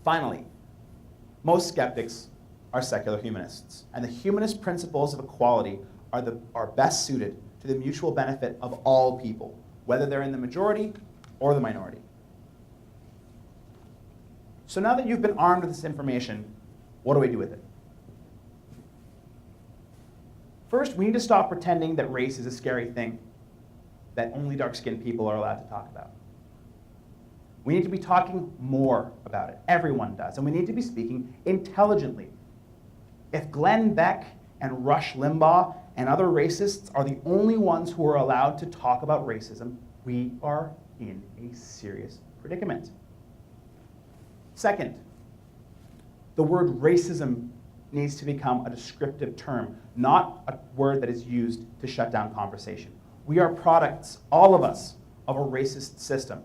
Finally, most skeptics are secular humanists, and the humanist principles of equality are best suited to the mutual benefit of all people, whether they're in the majority or the minority. So now that you've been armed with this information, what do we do with it? First, we need to stop pretending that race is a scary thing that only dark-skinned people are allowed to talk about. We need to be talking more about it. Everyone does. And we need to be speaking intelligently. If Glenn Beck and Rush Limbaugh and other racists are the only ones who are allowed to talk about racism, we are in a serious predicament. Second, the word racism needs to become a descriptive term, not a word that is used to shut down conversation. We are products, all of us, of a racist system.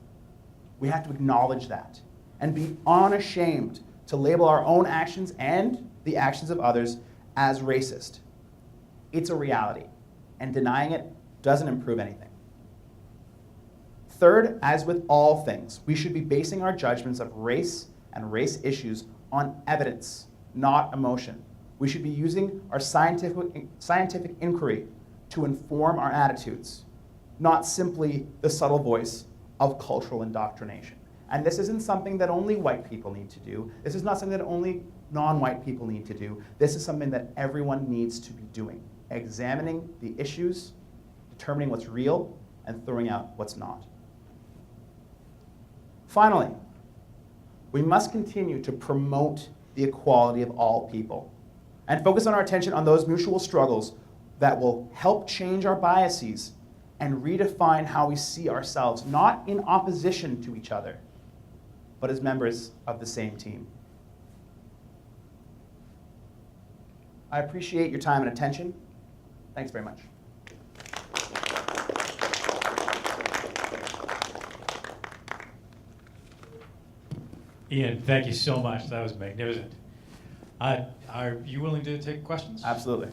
We have to acknowledge that and be unashamed to label our own actions and the actions of others as racist. It's a reality, and denying it doesn't improve anything. Third, as with all things, we should be basing our judgments of race and race issues on evidence, not emotion. We should be using our scientific inquiry to inform our attitudes, not simply the subtle voice of cultural indoctrination. And this isn't something that only white people need to do. This is not something that only non-white people need to do. This is something that everyone needs to be doing, examining the issues, determining what's real, and throwing out what's not. Finally, we must continue to promote the equality of all people and focus on our attention on those mutual struggles that will help change our biases and redefine how we see ourselves, not in opposition to each other, but as members of the same team. I appreciate your time and attention. Thanks very much. Ian, thank you so much. That was magnificent. Are you willing to take questions? Absolutely.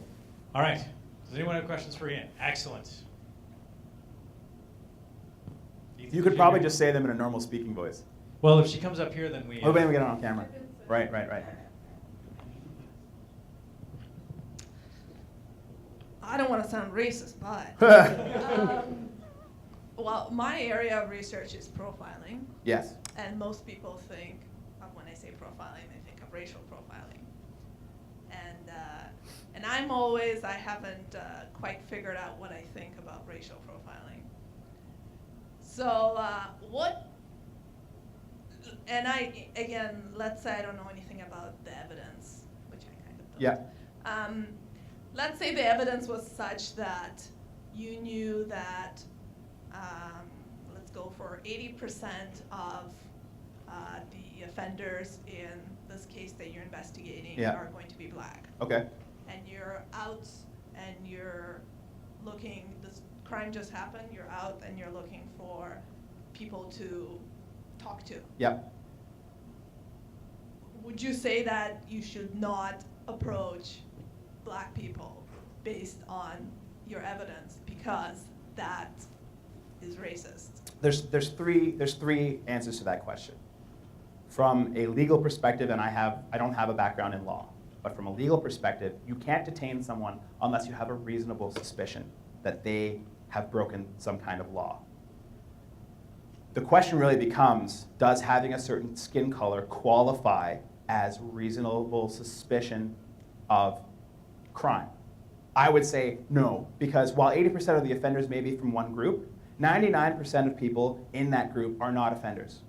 All right. Does anyone have questions for Ian? Excellent. You could probably just say them in a normal speaking voice. Well, if she comes up here, then we... Oh, then we get it on camera. Right. I don't want to sound racist, but well, my area of research is profiling. Yes. And most people think of, when I say profiling, they think of racial profiling. And I haven't quite figured out what I think about racial profiling. So let's say I don't know anything about the evidence, which I kind of don't. Yeah. Let's say the evidence was such that you knew that, let's go for 80% of the offenders in this case that you're investigating are going to be black. Okay. And you're out and you're looking, this crime just happened, you're out and you're looking for people to talk to. Yep. Would you say that you should not approach black people based on your evidence because that is racist? There's three answers to that question. From a legal perspective, and I don't have a background in law, but from a legal perspective, you can't detain someone unless you have a reasonable suspicion that they have broken some kind of law. The question really becomes, does having a certain skin color qualify as reasonable suspicion of crime? I would say no, because while 80% of the offenders may be from one group, 99% of people in that group are not offenders.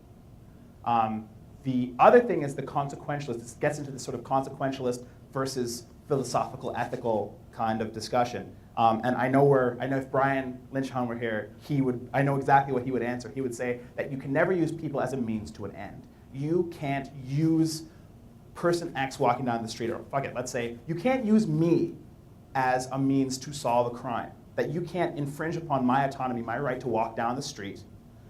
The other thing is the consequentialist. This gets into the sort of consequentialist versus philosophical, ethical kind of discussion. And I know if Brian Lynchholm were here, I know exactly what he would answer. He would say that you can never use people as a means to an end. You can't use person X walking down the street, or let's say, you can't use me as a means to solve a crime. That you can't infringe upon my autonomy, my right to walk down the street,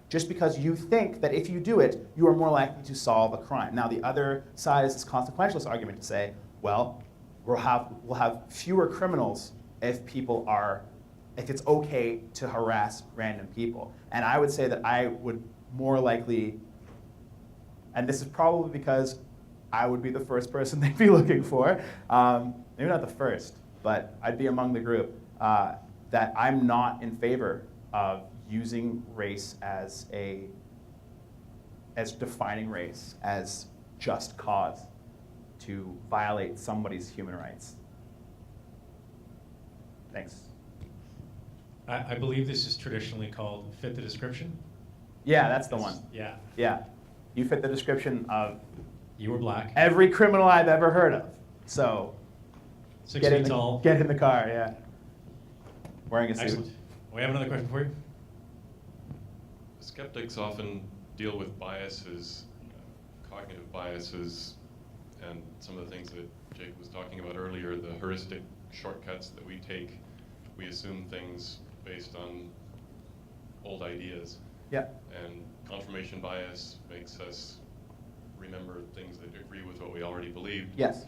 just because you think that if you do it, you are more likely to solve a crime. Now, the other side is this consequentialist argument to say, well, we'll have fewer criminals if it's okay to harass random people. And I would say that I would more likely, and this is probably because I would be the first person they'd be looking for. Maybe not the first, but I'd be among the group. That I'm not in favor of using race as defining race as just cause to violate somebody's human rights. Thanks. I believe this is traditionally called fit the description. Yeah, that's the one. Yeah. Yeah. You fit the description of You were black. every criminal I've ever heard of. So 6 get feet in the, tall. get in the car, yeah. Wearing a suit. Excellent. We have another question for you. Skeptics often deal with biases, cognitive biases, and some of the things that Jake was talking about earlier, the heuristic shortcuts that we take. We assume things based on old ideas. Yeah. And confirmation bias makes us remember things that agree with what we already believed. Yes.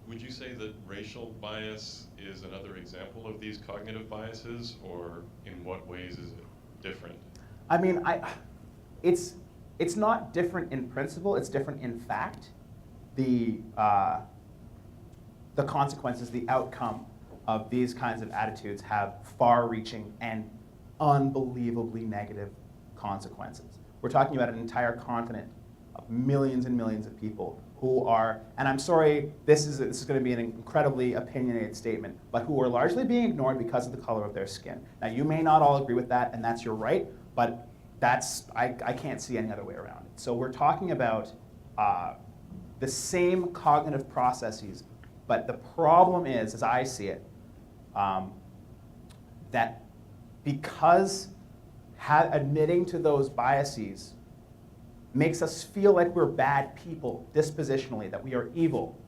Would you say that racial bias is another example of these cognitive biases, or in what ways is it different? I mean, it's not different in principle, it's different in fact. The consequences, the outcome of these kinds of attitudes have far-reaching and unbelievably negative consequences. We're talking about an entire continent of millions and millions of people who are, and I'm sorry, this is going to be an incredibly opinionated statement, but who are largely being ignored because of the color of their skin. Now, you may not all agree with that, and that's your right, but I can't see any other way around it. So we're talking about the same cognitive processes, but the problem is, as I see it, that because admitting to those biases makes us feel like we're bad people dispositionally, that we are evil.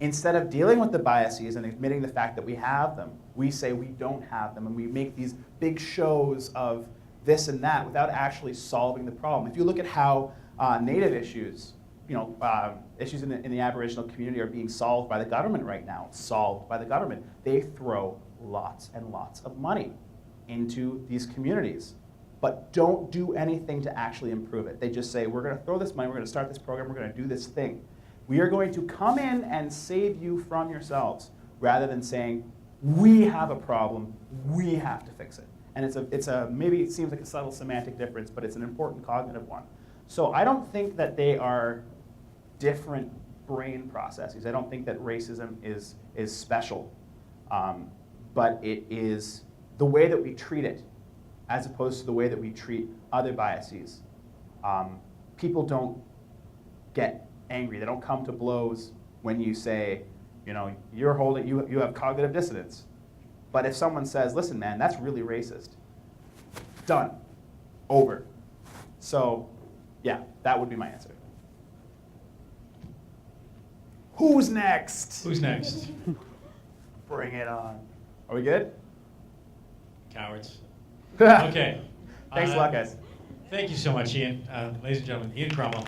Instead of dealing with the biases and admitting the fact that we have them, we say we don't have them, and we make these big shows of this and that without actually solving the problem. If you look at how Native issues, issues in the Aboriginal community are being solved by the government right now, they throw lots and lots of money into these communities, but don't do anything to actually improve it. They just say, we're going to throw this money, we're going to start this program, we're going to do this thing. We are going to come in and save you from yourselves, rather than saying, we have a problem, we have to fix it. And maybe it seems like a subtle semantic difference, but it's an important cognitive one. So I don't think that they are different brain processes. I don't think that racism is special, but it is the way that we treat it, as opposed to the way that we treat other biases. People don't get angry. They don't come to blows when you say, you have cognitive dissonance. But if someone says, listen, man, that's really racist, done, over. So, yeah, that would be my answer. Who's next? Who's next? Bring it on. Are we good? Cowards. Okay. Thanks a lot, guys. Thank you so much, Ian. Ladies and gentlemen, Ian Cromwell.